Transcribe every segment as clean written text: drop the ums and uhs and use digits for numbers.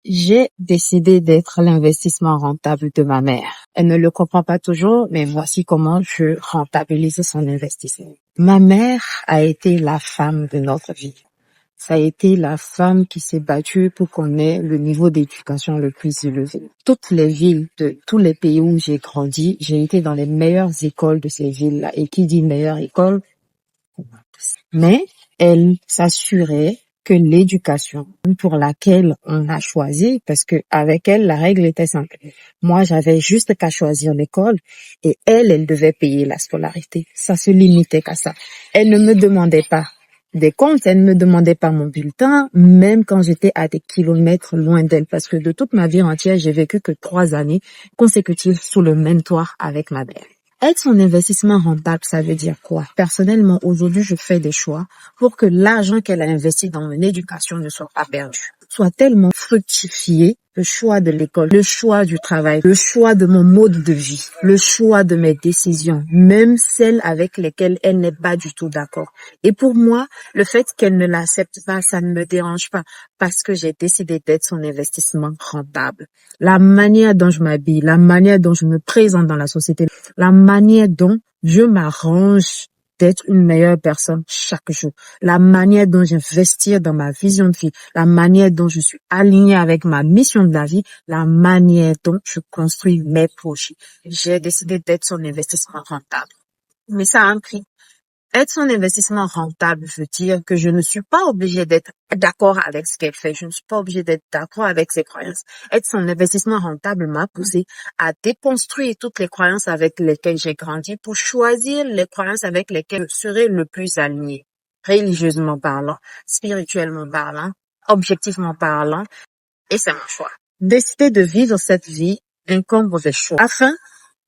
J'ai décidé d'être l'investissement rentable de ma mère. Elle ne le comprend pas toujours, mais voici comment je rentabilise son investissement. Ma mère a été la femme de notre vie. Ça a été la femme qui s'est battue pour qu'on ait le niveau d'éducation le plus élevé. Toutes les villes de tous les pays où j'ai grandi, j'ai été dans les meilleures écoles de ces villes-là. Et qui dit meilleure école? Mais elle s'assurait que l'éducation pour laquelle on a choisi, parce que avec elle, la règle était simple. Moi, j'avais juste qu'à choisir l'école et elle devait payer la scolarité. Ça se limitait qu'à ça. Elle ne me demandait pas des comptes, elle ne me demandait pas mon bulletin, même quand j'étais à des kilomètres loin d'elle, parce que de toute ma vie entière, j'ai vécu que 3 années consécutives sous le même toit avec ma mère. Être son investissement rentable, ça veut dire quoi? Personnellement, aujourd'hui, je fais des choix pour que l'argent qu'elle a investi dans mon éducation ne soit pas perdu, soit tellement fructifié. Le choix de l'école, le choix du travail, le choix de mon mode de vie, le choix de mes décisions, même celles avec lesquelles elle n'est pas du tout d'accord. Et pour moi, le fait qu'elle ne l'accepte pas, ça ne me dérange pas parce que j'ai décidé d'être son investissement rentable. La manière dont je m'habille, la manière dont je me présente dans la société, la manière dont je m'arrange d'être une meilleure personne chaque jour, la manière dont j'investis dans ma vision de vie, la manière dont je suis alignée avec ma mission de la vie, la manière dont je construis mes projets. J'ai décidé d'être son investissement rentable. Mais ça a un prix. Être son investissement rentable veut dire que je ne suis pas obligée d'être d'accord avec ce qu'elle fait. Je ne suis pas obligée d'être d'accord avec ses croyances. Être son investissement rentable m'a poussé à déconstruire toutes les croyances avec lesquelles j'ai grandi pour choisir les croyances avec lesquelles je serai le plus alignée. Religieusement parlant, spirituellement parlant, objectivement parlant. Et c'est mon choix. Décider de vivre cette vie incombe des choix afin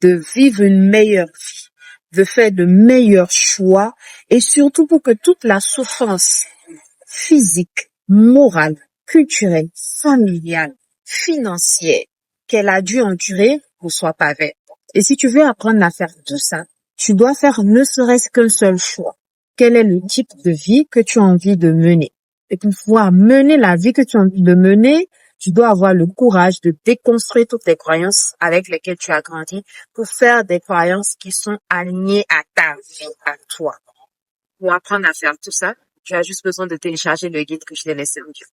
de vivre une meilleure vie, de faire de meilleurs choix et surtout pour que toute la souffrance physique, morale, culturelle, familiale, financière qu'elle a dû endurer ne soit pas vraie. Et si tu veux apprendre à faire tout ça, tu dois faire ne serait-ce qu'un seul choix. Quel est le type de vie que tu as envie de mener? Et pour pouvoir mener la vie que tu as envie de mener, tu dois avoir le courage de déconstruire toutes les croyances avec lesquelles tu as grandi pour faire des croyances qui sont alignées à ta vie, à toi. Pour apprendre à faire tout ça, tu as juste besoin de télécharger le guide que je t'ai laissé en